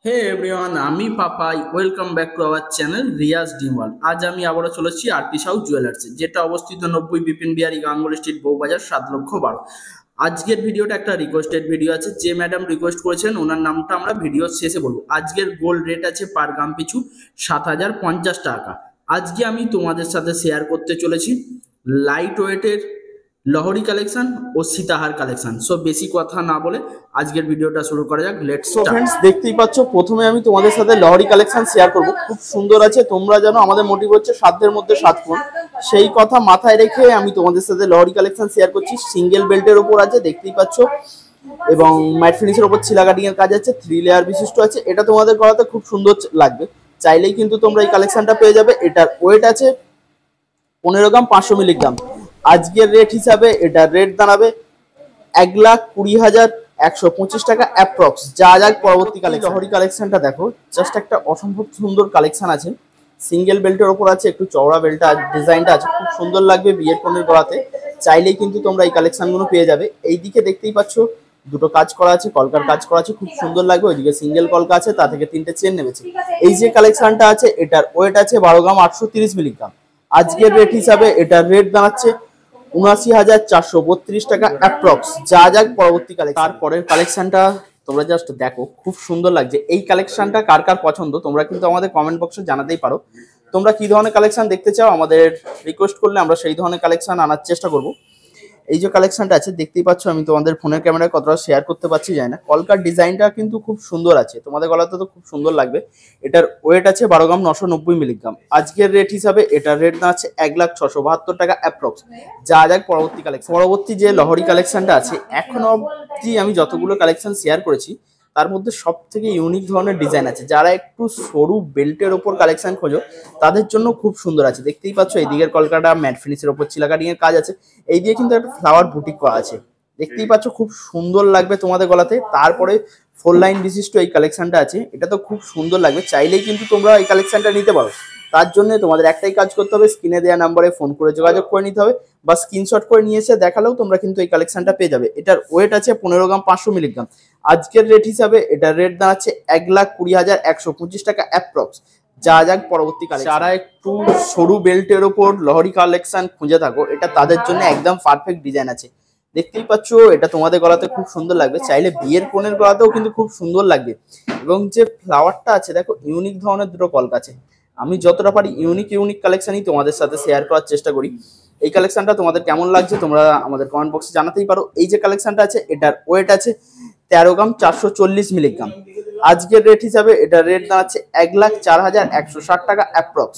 হে everyone, আমি Papai. Welcome back to our channel Riaz ডিমওয়াল। আজ আমি আবারও চলেছি আরপি সাউ জুয়েলার্সে, যেটা অবস্থিত 90 বিপিন বিহারী গাঙ্গুলি স্ট্রিট, বউবাজার, 7,12,000। আজকের ভিডিওটা একটা রিকোয়েস্টেড ভিডিও আছে। যে ম্যাডাম রিকোয়েস্ট করেছেন ওনার নামটা আমরা ভিডিওর শেষে বলবো। আজকের গোল্ড রেট আছে পার গ্রাম পিছু 7,050 টাকা। আজকে আমি তোমাদের সাথে শেয়ার করতে চলেছি লাইট ওয়েটের লহরি কালেকশন ও সীতাহার কালেকশন। সো বেশি কথা না বলে আজকের ভিডিওটা শুরু করা যাক। লেটস তো স্টার্ট। ফ্রেন্ডস, দেখতেই পাচ্ছ, প্রথমে আমি তোমাদের সাথে লহরি কালেকশন শেয়ার করব। খুব সুন্দর আছে। তোমরা জানো আমাদের মোটিভ হচ্ছে সাধ্যের মধ্যে 7 ফোন। সেই কথা মাথায় রেখে আমি তোমাদের সাথে লহরি কালেকশন শেয়ার করছি। সিঙ্গেল বেল্টের উপর আছে, দেখতেই পাচ্ছ, এবং ম্যাট ফিনিশের উপর ছিলা কাটিং এর কাজ আছে, 3 লেয়ার বিশিষ্ট আছে। এটা তোমাদের গলাতে খুব সুন্দর লাগবে। চাইলেই কিন্তু তোমরা এই কালেকশনটা পেয়ে যাবে। এটার ওয়েট আছে 15 গ্রাম 500 মিলিগ্রাম। আজকের রেট হিসাবে এটার রেট দাঁড়াবে 1,20,125 টাকা অ্যাপ্রক্স। যা যাক পরবর্তীকালে লহরি কালেকশনটা দেখো, জাস্ট একটা অসম্ভব সুন্দর কালেকশন আছে। সিঙ্গেল বেল্টের ওপর আছে, একটু চওড়া বেল্টটা ডিজাইনটা আছে, খুব সুন্দর লাগবে বিয়ের কনের গলাতে। চাইলেই কিন্তু তোমরা এই কালেকশনগুলো পেয়ে যাবে। এইদিকে দেখতেই পাচ্ছ দুটো কাজ করা আছে, কলকার কাজ করা আছে, খুব সুন্দর লাগবে। ওইদিকে সিঙ্গেল কলকা আছে, তা থেকে 3টে চেন নেমেছে। এই যে কালেকশনটা আছে, এটার ওয়েট আছে 12 গ্রাম 830 মিলিগ্রাম। আজকের রেট হিসাবে এটার রেট দাঁড়াচ্ছে 79,432 টাকা অ্যাপ্রক্স। যা যাক পরবর্তীকালে। তারপরের কালেকশনটা তোমরা জাস্ট দেখো, খুব সুন্দর লাগছে। এই কালেকশনটা কার কার পছন্দ তোমরা কিন্তু আমাদের কমেন্ট বক্সে জানাতেই পারো। তোমরা কি ধরনের কালেকশন দেখতে চাও আমাদের রিকোয়েস্ট করলে আমরা সেই ধরনের কালেকশন আনার চেষ্টা করব। এই যে কালেকশনটা আছে, দেখতেই পাচ্ছ, আমি তোমাদের ফোনের ক্যামেরায় কতটা শেয়ার করতে পারছি জানি না। কলকার ডিজাইনটা কিন্তু খুব সুন্দর আছে, তোমাদের গলাতে তো খুব সুন্দর লাগবে। এটার ওয়েট আছে 12 গ্রাম 990 মিলিগ্রাম। আজকের রেট হিসাবে এটার রেট দাঁড়াচ্ছে 1,672 টাকা অ্যাপ্রক্স। যা যাক পরবর্তী কালেকশন। পরবর্তী যে লহরি কালেকশনটা আছে, এখনো অবধি আমি যতগুলো কালেকশন শেয়ার করেছি তার মধ্যে সব থেকে ইউনিক ধরনের ডিজাইন আছে। যারা একটু সরু বেল্টের ওপর কালেকশন খোঁজো তাদের জন্য খুব সুন্দর আছে। দেখতেই পাচ্ছ, এই দিকের কলকাটা ম্যাট ফিনিশের ওপর চিলা কাটিং এর কাজ আছে। এই দিয়ে কিন্তু একটা ফ্লাওয়ার বুটিক করা আছে, দেখতেই পাচ্ছ, খুব সুন্দর লাগবে তোমাদের গলাতে। তারপরে 4 লাইন বিশিষ্ট এই কালেকশনটা আছে, এটা তো খুব সুন্দর লাগবে। চাইলেই কিন্তু তোমরা এই কালেকশনটা নিতে পারো। তার জন্য তোমাদের একটাই কাজ করতে হবে, স্ক্রিনে দেওয়া নাম্বারে ফোন করে যোগাযোগ করে নিতে হবে, বা স্ক্রিনশট করে নিয়ে এসে দেখালেও তোমরা কিন্তু এই কালেকশনটা পেয়ে যাবে। এটার ওয়েট আছে 15 গ্রাম 500 মিলিগ্রাম। আজকের রেট হিসাবে এটার রেট দাঁড়াচ্ছে 1,20,125 টাকা অ্যাপ্রক্স। যা যাক পরবর্তীকালে। যারা একটু সরু বেল্টের ওপর লহরি কালেকশন খুঁজে থাকো, এটা তাদের জন্য একদম পারফেক্ট ডিজাইন আছে। দেখতেই পাচ্ছ, এটা তোমাদের গলাতে খুব সুন্দর লাগবে। চাইলে বিয়ের কোণের গলাতেও কিন্তু খুব সুন্দর লাগবে। এবং যে ফ্লাওয়ারটা আছে দেখো, ইউনিক ধরনের দুটো কলকা আছে। আমি যতটা পারি ইউনিক ইউনিক কালেকশনই তোমাদের সাথে শেয়ার করার চেষ্টা করি। এই কালেকশনটা তোমাদের কেমন লাগছে তোমরা আমাদের কমেন্ট বক্সে জানাতেই পারো। এই যে কালেকশনটা আছে, এটার ওয়েট আছে 13 গ্রাম 440 মিলিগ্রাম। আজকের রেট হিসাবে এটার রেট দাঁড়াচ্ছে 1,04,160 টাকা অ্যাপ্রক্স।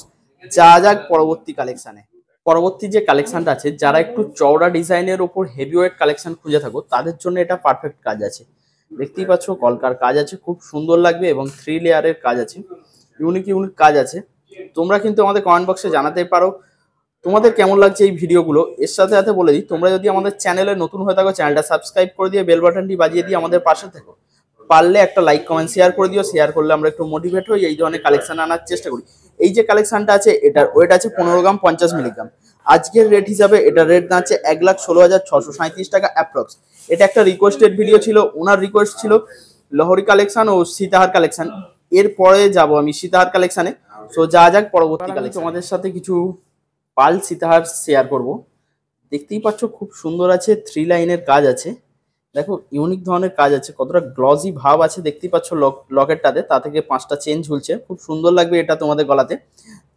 যা যাক পরবর্তী কালেকশনে। পরবর্তী যে কালেকশনটা আছে, যারা একটু চওড়া ডিজাইনের ওপর হেভি ওয়েট কালেকশন খুঁজে থাকো তাদের জন্য এটা পারফেক্ট কাজ আছে। দেখতেই পাচ্ছ, কলকার কাজ আছে, খুব সুন্দর লাগবে, এবং 3 লেয়ারের কাজ আছে, ইউনিক ইউনিক কাজ আছে। তোমরা কিন্তু আমাদের কমেন্ট বক্সে জানাতে পারো তোমাদের কেমন লাগছে এই ভিডিওগুলো। এর সাথে সাথে বলে দিই, তোমরা যদি আমাদের চ্যানেলে নতুন হয়ে থাকো চ্যানেলটা সাবস্ক্রাইব করে দিয়ে বেল বাটনটি বাজিয়ে দিয়ে আমাদের পাশে থেকো। পারলে একটা লাইক কমেন্ট শেয়ার করে দিও। শেয়ার করলে আমরা একটু মোটিভেট হই, এই ধরনের কালেকশন আনার চেষ্টা করি। এই যে কালেকশনটা আছে, এটার ওয়েট আছে 15 গ্রাম 50 মিলিগ্রাম। আজকের রেট হিসাবে এটার রেট দাঁড়াচ্ছে 1,16,637 টাকা অ্যাপ্রক্স। এটা একটা রিকোয়েস্টেড ভিডিও ছিল, ওনার রিকোয়েস্ট ছিল লহরি কালেকশন ও সীতাহার কালেকশন। এরপরে যাব আমি সীতাহার কালেকশনে। সো যা যাক পরবর্তী কালেকশন। তোমাদের সাথে কিছু পাল সীতাহার শেয়ার করব। দেখতেই পাচ্ছ, খুব সুন্দর আছে, 3 লাইনের কাজ আছে। দেখো, ইউনিক ধরনের কাজ আছে, কতটা গ্লসি ভাব আছে দেখতেই পাচ্ছ লকেটটাতে। তা থেকে 5টা চেন ঝুলছে, খুব সুন্দর লাগবে এটা তোমাদের গলাতে।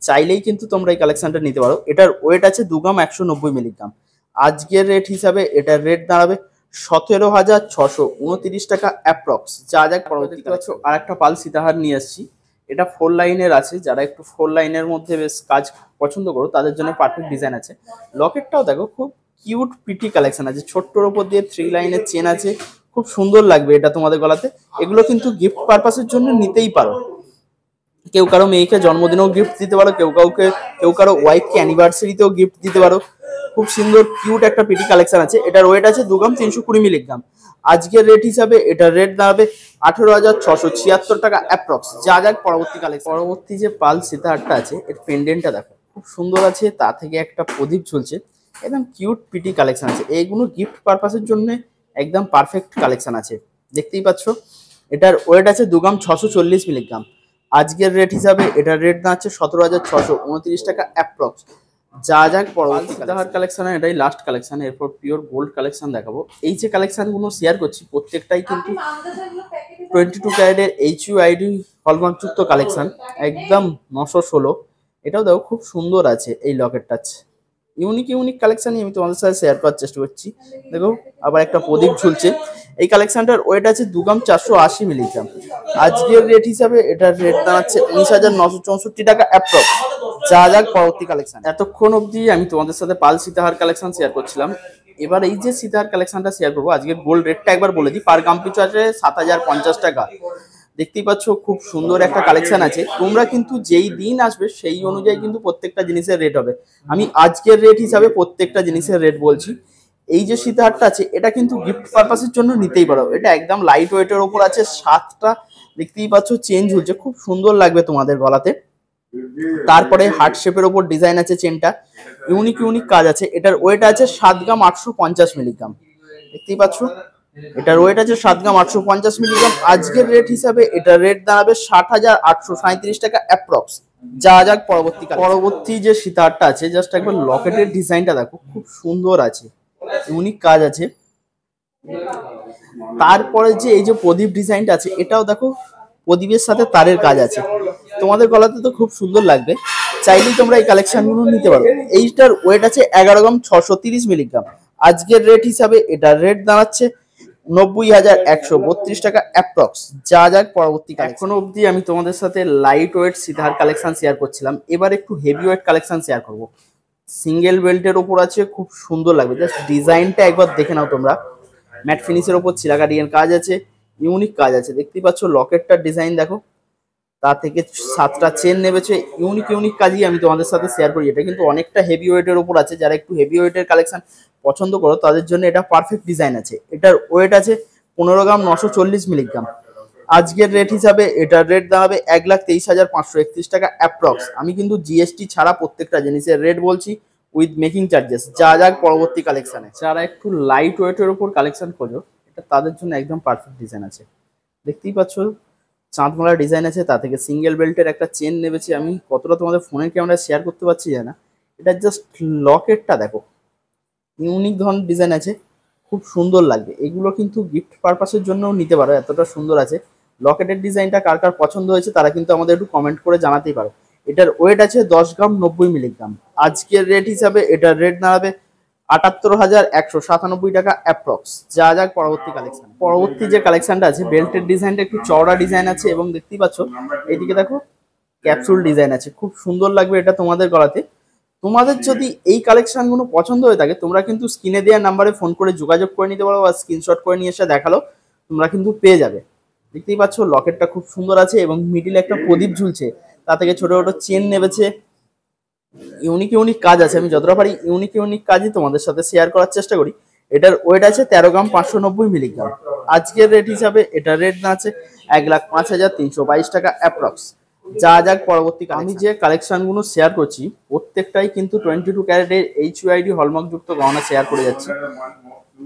চাইলেই কিন্তু তোমরা এই কালেকশনটা নিতে পারো। এটার ওয়েট আছে 2 গ্রাম 190 মিলিগ্রাম। আজকের রেট হিসাবে এটার রেট দাঁড়াবে 17,629 টাকা অ্যাপ্রক্স। যা যাক পরবর্তী পাচ্ছ, আর একটা পাল সীতাহার নিয়ে আসছি। এটা 4 লাইনের আছে, যারা একটু 4 লাইনের মধ্যে বেশ কাজ পছন্দ করো তাদের জন্য পারফেক্ট ডিজাইন আছে। লকেটটাও দেখো, খুব কিউট পিটি কালেকশন আছে, ছোট্টর ওপর দিয়ে 3 লাইনের চেন আছে, খুব সুন্দর লাগবে এটা তোমাদের গলাতে। এগুলো কিন্তু গিফট পারপাসের জন্য নিতেই পারো। কেউ কারো মেয়েকে জন্মদিনেও গিফট দিতে পারো, কেউ কারো ওয়াইফকে অ্যানিভার্সারিতেও গিফট দিতে পারো। খুব সুন্দর কিউট একটা পিটি কালেকশন আছে। এটার ওয়েট আছে 2 গ্রাম 320 মিলিগ্রাম। আজকের রেট হিসাবে এটার রেট দাঁড়াবে 18,676 টাকা অ্যাপ্রক্স। যা যাক পরবর্তী কালেকশন। পরবর্তী যে পাল সীতাহারটা আছে, এর পেন্ডেন্টটা দেখো, খুব সুন্দর আছে, তা থেকে একটা প্রদীপ ঝুলছে, একদম কিউট পিটি কালেকশন আছে। এইগুলো গিফট পারপাসের জন্য একদম পারফেক্ট কালেকশন আছে, দেখতেই পাচ্ছ। এটার ওয়েট আছে 2 গ্রাম 640 মিলিগ্রাম। আজকের রেট হিসাবে এটার রেট দাঁড়াচ্ছে 17,629 টাকা অ্যাপ্রক্স। যা যাক পরবর্তী সীতাহার কালেকশন, এটাই লাস্ট কালেকশন, এরপর পিওর গোল্ড কালেকশন দেখাবো। এই যে কালেকশনগুলো শেয়ার করছি প্রত্যেকটাই কিন্তু 22 ক্যারেটের HUID হলমার্কযুক্ত কালেকশন, একদম 916। এটাও দেখো খুব সুন্দর আছে এই লকেটটা, ইউনিক কালেকশনই আমি তোমাদের সাথে শেয়ার করার চেষ্টা করছি। দেখো আবার একটা প্রদীপ ঝুলছে। এই কালেকশনটার ওয়েট আছে 2 গ্রাম 480 মিলিগ্রাম। আজকের রেট হিসাবে এটার রেট দাঁড়াচ্ছে 19,964 টাকা অ্যাপ্রক্স। যা যাক পরবর্তী কালেকশন। এতক্ষণ অবধি আমি তোমাদের সাথে পাল সীতাহার কালেকশন শেয়ার করছিলাম। এবার এই যে সীতাহার কালেকশনটা শেয়ার করবো, আজকের গোল্ড রেটটা একবার বলে দিই। পার গ্রাম পিছু আছে 7,050 টাকা। দেখতেই পাচ্ছ খুব সুন্দর একটা কালেকশন আছে। তোমরা কিন্তু যেই দিন আসবে সেই অনুযায়ী কিন্তু প্রত্যেকটা জিনিসের রেট হবে। আমি আজকের রেট হিসাবে প্রত্যেকটা জিনিসের রেট বলছি। এই যে সীতাহারটা আছে এটা কিন্তু গিফট পারপাসের জন্য নিতেই পারো। এটা একদম লাইট ওয়েটের ওপর আছে, 7টা দেখতেই পাচ্ছ চেন ঝুলছে, খুব সুন্দর লাগবে তোমাদের গলাতে। তারপরে হার্ট শেপের ওপর ডিজাইন আছে, চেনটা ইউনিক কাজ আছে। এটার ওয়েট আছে 7 গ্রাম 850 মিলিগ্রাম। দেখতেই পাচ্ছ এটার ওয়েট আছে 7 গ্রাম 850 মিলিগ্রাম। আজকের রেট হিসাবে এটার রেট দাঁড়াবে 60,837 টাকা অ্যাপ্রক্স। যা যাক পরবর্তী যে সীতাহারটা আছে, জাস্ট একবার লকেটের ডিজাইনটা দেখো, খুব সুন্দর আছে, ইউনিক কাজ আছে। তারপরে যে এই যে প্রদীপ ডিজাইনটা আছে, এটাও দেখো প্রদীপের সাথে তারের কাজ আছে। তোমাদের গলাতে তো খুব সুন্দর লাগবে, চাইলেই তোমরা এই কালেকশনগুলো নিতে পারো। এইটার ওয়েট আছে 11 গ্রাম 630 মিলিগ্রাম। আজকের রেট হিসাবে এটার রেট দাঁড়াচ্ছে 90,132 টাকা অ্যাপ্রক্স। যা যাক পরবর্তী। এখনো অবধি আমি তোমাদের সাথে লাইট ওয়েট সীতাহার কালেকশন শেয়ার করছিলাম, এবার একটু হেভি ওয়েট কালেকশন শেয়ার করব। সিঙ্গেল বেল্টের ওপর আছে, খুব সুন্দর লাগবে। জাস্ট ডিজাইনটা একবার দেখে নাও তোমরা। ম্যাট ফিনিশের ওপর চিলাকাটিয়ান কাজ আছে, ইউনিক কাজ আছে। দেখতেই পাচ্ছ লকেটটার ডিজাইন দেখো, তা থেকে 7টা চেন নেমেছে, ইউনিক কাজই আমি তোমাদের সাথে শেয়ার করি। এটা কিন্তু অনেকটা হেভি ওয়েটের ওপর আছে। যারা একটু হেভি ওয়েটের কালেকশন পছন্দ করো তাদের জন্য এটা পারফেক্ট ডিজাইন আছে। এটার ওয়েট আছে 15 গ্রাম 940 মিলিগ্রাম। আজকের রেট হিসাবে এটার রেট দাঁড়াবে 1,23,531 টাকা অ্যাপ্রক্স। আমি কিন্তু জিএসটি ছাড়া প্রত্যেকটা জিনিসের রেট বলছি উইথ মেকিং চার্জেস। যা যাক পরবর্তী কালেকশনে। যারা একটু লাইট ওয়েটের ওপর কালেকশন খোঁজো, এটা তাদের জন্য একদম পারফেক্ট ডিজাইন আছে। দেখতেই পাচ্ছ চাঁদমালা ডিজাইন আছে, তা থেকে সিঙ্গেল বেল্টের একটা চেন নেমেছি। আমি কতটা তোমাদের ফোনের ক্যামেরায় শেয়ার করতে পারছি জানা। এটা জাস্ট লকেটটা দেখো, ইউনিক ধরনের ডিজাইন আছে, খুব সুন্দর লাগবে। এগুলো কিন্তু গিফট পারপাসের জন্যও নিতে পারো, এতটা সুন্দর আছে। লকেটের ডিজাইনটা কার কার পছন্দ হয়েছে তারা কিন্তু আমাদের একটু কমেন্ট করে জানাতেই পারো। এটার ওয়েট আছে 10 গ্রাম 90 মিলিগ্রাম। আজকের রেট হিসাবে এটার রেট দাঁড়াবে 78,197 টাকা অ্যাপ্রক্স। যা যাক পরবর্তী কালেকশন। পরবর্তী যে কালেকশনটা আছে, বেল্টের ডিজাইনটা একটু চওড়া ডিজাইন আছে এবং দেখতেই পাচ্ছ এইদিকে দেখো ক্যাপসুল ডিজাইন আছে, খুব সুন্দর লাগবে এটা তোমাদের গলাতে। তোমাদের যদি এই কালেকশনগুলো পছন্দ হয়ে থাকে তোমরা কিন্তু স্ক্রিনে দেওয়া নাম্বারে ফোন করে যোগাযোগ করে নিতে পারো, বা স্ক্রিনশট করে নিয়ে এসে দেখালো তোমরা কিন্তু পেয়ে যাবে। দেখতেই পাচ্ছ লকেটটা খুব সুন্দর আছে এবং মিডিলে একটা প্রদীপ ঝুলছে, তা থেকে ছোট ছোট চেন নেমেছে, ইউনিক কাজ আছে। আমি যতটা পারি ইউনিক কাজই তোমাদের সাথে শেয়ার করার চেষ্টা করি। এটার ওয়েট আছে 13 গ্রাম 590 মিলিগ্রাম। আজকের রেট হিসাবে এটার রেট না আছে 1,05,322 টাকা অ্যাপ্রক্স। যা যাক পরবর্তী। আমি যে কালেকশনগুলো শেয়ার করছি প্রত্যেকটাই কিন্তু 22 ক্যারেটের HUID হলমার্কযুক্ত গহনা শেয়ার করে যাচ্ছি।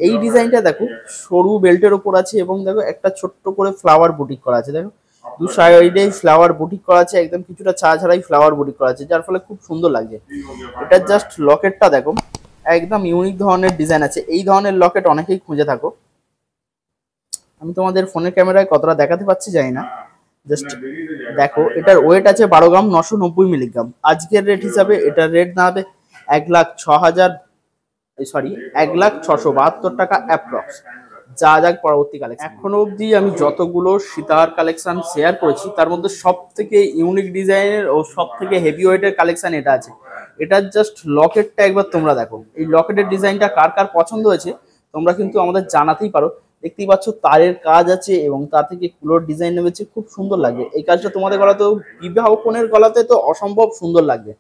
এই ডিজাইনটা দেখো সরু বেল্টের ওপর আছে এবং দেখো একটা ছোট্ট করে ফ্লাওয়ার বুটিক করা আছে। দেখো দু সাইডে ফ্লাওয়ার বুটিক করা আছে, একদম কিছুটা ছাড়াই ফ্লাওয়ার বুটিক করা আছে, যার ফলে খুব সুন্দর লাগছে। এটা জাস্ট লকেটটা দেখো, একদম ইউনিক ধরনের ডিজাইন আছে। এই ধরনের লকেট অনেকেই খুঁজে থাকো। আমি তোমাদের ফোনের ক্যামেরায় কতটা দেখাতে পাচ্ছি জানি না, জাস্ট দেখো। এটার ওয়েট আছে 12 গ্রাম 990 মিলিগ্রাম। আজকের রেট হিসাবে এটার রেট দাঁড়াবে 1,06,72 টাকা অ্যাপ্রক্স। যা যাক পরবর্তী কালেকশন। এখনো অবধি আমি যতগুলো সীতাহার কালেকশন শেয়ার করেছি তার মধ্যে সব থেকে ইউনিক ডিজাইনের ও সব থেকে হেভি ওয়েটের কালেকশন এটা আছে। এটার জাস্ট লকেটটা একবার তোমরা দেখো, এই লকেটের ডিজাইনটা কার কার পছন্দ হয়েছে তোমরা কিন্তু আমাদের জানাতেই পারো। দেখতেই পাচ্ছ তারের কাজ আছে এবং তার থেকে কুলোর ডিজাইন নেমেছে, খুব সুন্দর লাগবে। এই কাজটা তোমাদের গলাতেও, বিবাহ কনের গলাতে তো অসম্ভব সুন্দর লাগবে।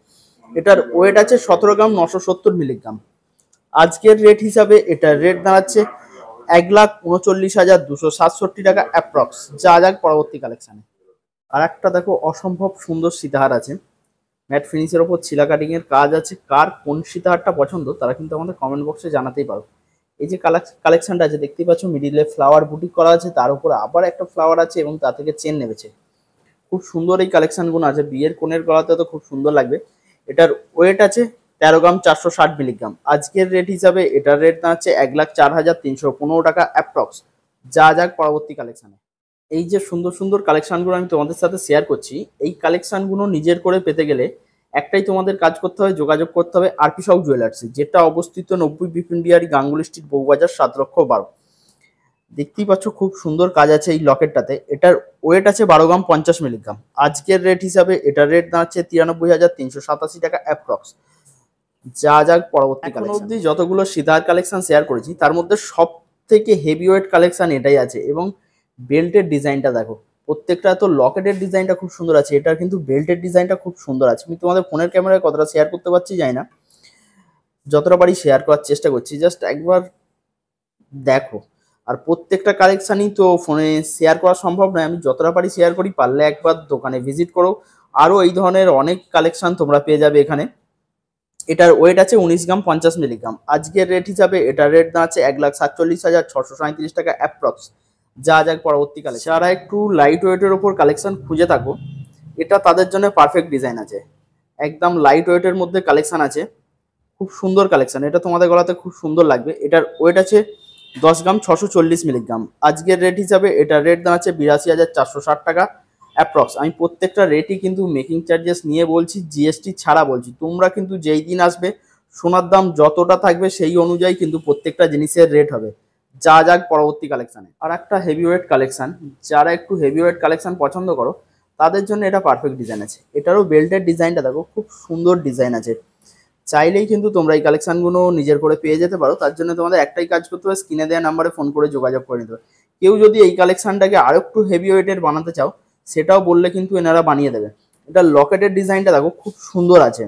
এটার ওয়েট আছে 17 গ্রাম 970 মিলিগ্রাম। আজকের রেট হিসাবে এটার রেট দাঁড়াচ্ছে 1,39,267 টাকা অ্যাপ্রক্স। যা যাক পরবর্তী কালেকশানে। আর একটা দেখো অসম্ভব সুন্দর সীতাহার আছে, ম্যাট ফিনিশের ওপর ছিলা কাটিং এর কাজ আছে। কার কোন সীতাহারটা পছন্দ তারা কিন্তু আমাদের কমেন্ট বক্সে জানাতেই পারো। এই যে কালেকশনটা আছে দেখতেই পাচ্ছ, মিডিলে ফ্লাওয়ার বুটিক করা আছে, তার উপরে আবার একটা ফ্লাওয়ার আছে এবং তা থেকে চেন নেমেছে। খুব সুন্দর এই কালেকশনগুলো আছে, বিয়ের কোণের গলাতে তো খুব সুন্দর লাগবে। এটার ওয়েট আছে 13 গ্রাম 460 মিলিগ্রাম। আজকের রেট হিসাবে এটার রেট দাঁড়াচ্ছে 1,04,315 টাকা অ্যাপ্রক্স। যা যাক পরবর্তী কালেকশানে। এই যে সুন্দর সুন্দর কালেকশনগুলো আমি তোমাদের সাথে শেয়ার করছি, এই কালেকশনগুলো নিজের করে পেতে গেলে একটাই তোমাদের কাজ করতে হবে, যোগাযোগ করতে হবে আরপি সাউ জুয়েলার্সে, যেটা অবস্থিত 90 বিপিন বিহারী গাঙ্গুলি স্ট্রিট, বউবাজার, 7,12,000। দেখতেই পাচ্ছ খুব সুন্দর কাজ আছে এই লকেটটাতে। এটার ওয়েট আছে 12 গ্রাম 50 মিলিগ্রাম। আজকের রেট হিসাবে এটার রেট দাঁড়াচ্ছে 93,387 টাকা অ্যাপ্রক্স। যা যাক পরবর্তী কালেকশন। অবধি যতগুলো সীতাহার কালেকশন শেয়ার করেছি তার মধ্যে সব থেকে হেভি ওয়েট কালেকশন এটাই আছে। এবং বেল্টের ডিজাইনটা দেখো, প্রত্যেকটা তো লকেটের ডিজাইনটা খুব সুন্দর আছে, এটার কিন্তু বেল্টের ডিজাইনটা খুব সুন্দর আছে। আমি তোমাদের ফোনের ক্যামেরায় কতটা শেয়ার করতে পারছি জানি না, যতটা পারি শেয়ার করার চেষ্টা করছি, জাস্ট একবার দেখো। আর প্রত্যেকটা কালেকশানই তো ফোনে শেয়ার করা সম্ভব নয়, আমি যতটা পারি শেয়ার করি। পারলে একবার দোকানে ভিজিট করো, আরও এই ধরনের অনেক কালেকশান তোমরা পেয়ে যাবে এখানে। এটার ওয়েট আছে 19 গ্রাম 50 মিলিগ্রাম। আজকের রেট হিসাবে এটার রেট দাঁড়াচ্ছে 1,47,637 টাকা অ্যাপ্রক্স। যা যাক পরবর্তী কালেকশন। যারা একটু লাইট ওয়েটের ওপর কালেকশন খুঁজে থাকো, এটা তাদের জন্য পারফেক্ট ডিজাইন আছে। একদম লাইট ওয়েটের মধ্যে কালেকশন আছে, খুব সুন্দর কালেকশন। এটা তোমাদের গলাতে খুব সুন্দর লাগবে। এটার ওয়েট আছে 10 গ্রাম 640 মিলিগ্রাম। আজকের রেট হিসাবে এটার রেট দাঁড়াচ্ছে 82,460 টাকা অ্যাপ্রক্স। আমি প্রত্যেকটা রেটই কিন্তু মেকিং চার্জেস নিয়ে বলছি, জিএসটি ছাড়া বলছি। তোমরা কিন্তু যেই দিন আসবে সোনার দাম যতটা থাকবে সেই অনুযায়ী কিন্তু প্রত্যেকটা জিনিসের রেট হবে। যা যাক পরবর্তী কালেকশানে। আর একটা হেভিওয়েট কালেকশান, যারা একটু হেভিওয়েট কালেকশান পছন্দ করো তাদের জন্য এটা পারফেক্ট ডিজাইন আছে। এটারও বেল্টের ডিজাইনটা দেখো, খুব সুন্দর ডিজাইন আছে। চাইলেই কিন্তু তোমরা এই কালেকশানগুলো নিজের করে পেয়ে যেতে পারো। তার জন্য তোমাদের একটাই কাজ করতে হবে, স্ক্রিনে দেওয়া নাম্বারে ফোন করে যোগাযোগ করে নিতে হবে। কেউ যদি এই কালেকশানটাকে আরও একটু হেভি ওয়েটের বানাতে চাও সেটাও বললে কিন্তু এনারা বানিয়ে দেবে। এটা লকেটের ডিজাইনটা দেখো, খুব সুন্দর আছে,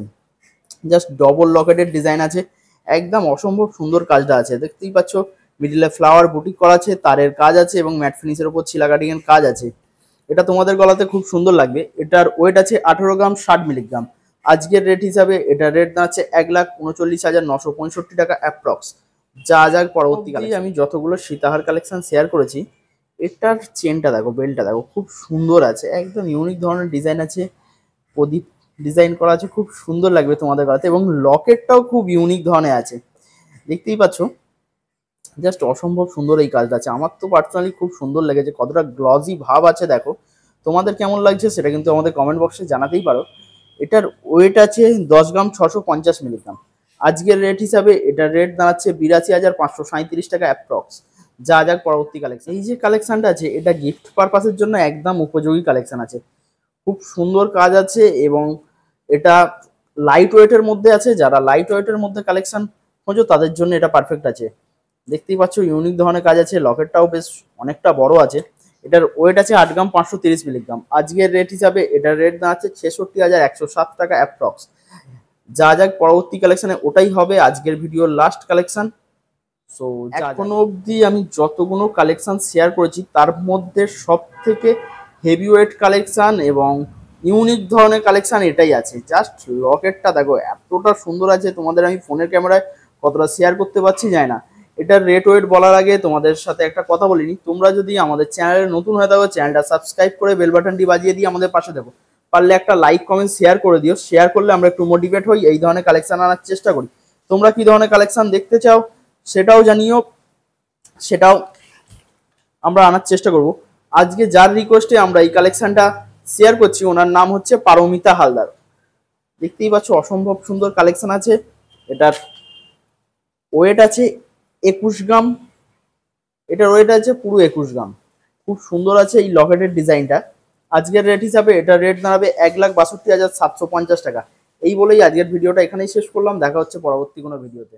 জাস্ট ডবল লকেটের ডিজাইন আছে, একদম অসম্ভব সুন্দর কাজটা আছে। দেখতেই পাচ্ছ মিডিলে ফ্লাওয়ার বুটিক করা আছে, তারের কাজ আছে এবং ম্যাট ফিনিশের উপর ছিলা কাটিংয়ের কাজ আছে। এটা তোমাদের গলাতে খুব সুন্দর লাগবে। এটার ওয়েট আছে 18 গ্রাম 60 মিলিগ্রাম। আজকের রেট হিসাবে এটার রেট দাঁড়াচ্ছে 1,39,965 টাকা অ্যাপ্রক্স। যা যাক পরবর্তীকালে। আমি যতগুলো সীতাহার কালেকশন শেয়ার করেছি, এটার চেনটা দেখো, বেল্টটা দেখো, খুব সুন্দর আছে, একদম ইউনিক ধরনের ডিজাইন আছে, প্রদীপ ডিজাইন করা আছে, খুব সুন্দর লাগবে তোমাদের গলাতে। এবং লকেটটাও খুব ইউনিক ধরনের আছে, দেখতেই পাচ্ছ, জাস্ট অসম্ভব সুন্দর এই কাজটা আছে। আমার তো পার্সোনালি খুব সুন্দর লেগেছে, কতটা গ্লজি ভাব আছে দেখো। তোমাদের কেমন লাগছে সেটা কিন্তু আমাদের কমেন্ট বক্সে জানাতেই পারো। এটার ওয়েট আছে 10 গ্রাম 650 মিলিগ্রাম। আজকের রেট হিসাবে এটার রেট দাঁড়াচ্ছে 82,537 টাকা অ্যাপ্রক্স। যা যাক পরবর্তী কালেকশন। এই যে কালেকশনটা আছে এটা গিফট পারপাসের জন্য একদম উপযোগী কালেকশন আছে, খুব সুন্দর কাজ আছে এবং এটা লাইট ওয়েটের মধ্যে আছে। যারা লাইট ওয়েটের মধ্যে কালেকশন খোঁজো তাদের জন্য এটা পারফেক্ট আছে। দেখতেই পাচ্ছ ইউনিক ধরনের কাজ আছে, লকেটটাও বেশ অনেকটা বড় আছে। এটার ওয়েট আছে 8 গ্রাম 530 মিলিগ্রাম। আজকের রেট হিসাবে এটার রেট দাঁড়াচ্ছে 66,107 টাকা অ্যাপ্রক্স। যা যাক পরবর্তী কালেকশনে ওটাই হবে আজকের ভিডিওর লাস্ট কালেকশন। সো এখনো অবধি আমি যতগুলো কালেকশন শেয়ার করেছি তার মধ্যে সব থেকে হেভিওয়েট কালেকশন এবং ইউনিক ধরনের কালেকশন এটাই আছে। জাস্ট লকেটটা দেখো এতটা সুন্দর আছে, তোমাদের আমি ফোনের ক্যামেরায় কতটা শেয়ার করতে পারছি জানি না। এটার রেট ওয়েট বলার আগে তোমাদের সাথে একটা কথা বলিনি, তোমরা যদি আমাদের চ্যানেলে নতুন হয়ে থাকো চ্যানেলটা সাবস্ক্রাইব করে বেল বাটনটি বাজিয়ে দিয়ে আমাদের পাশে দেখো। পারলে একটা লাইক কমেন্ট শেয়ার করে দিও, শেয়ার করলে আমরা একটু মোটিভেট হই, এই ধরনের কালেকশন আনার চেষ্টা করি। তোমরা কি ধরনের কালেকশন দেখতে চাও সেটাও জানিও, সেটাও আমরা আনার চেষ্টা করব। আজকে যার রিকোয়েস্টে আমরা এই কালেকশনটা শেয়ার করছি ওনার নাম হচ্ছে পারমিতা হালদার। দেখতেই পাচ্ছ অসম্ভব সুন্দর কালেকশন আছে। এটার ওয়েট আছে 21 গ্রাম, এটার ওয়েট আছে পুরো 21 গ্রাম। খুব সুন্দর আছে এই লকেটের ডিজাইনটা। আজকের রেট হিসাবে এটার রেট দাঁড়াবে 1,62,750 টাকা। এই বলেই আজকের ভিডিওটা এখানেই শেষ করলাম, দেখা হচ্ছে পরবর্তী কোনো ভিডিওতে।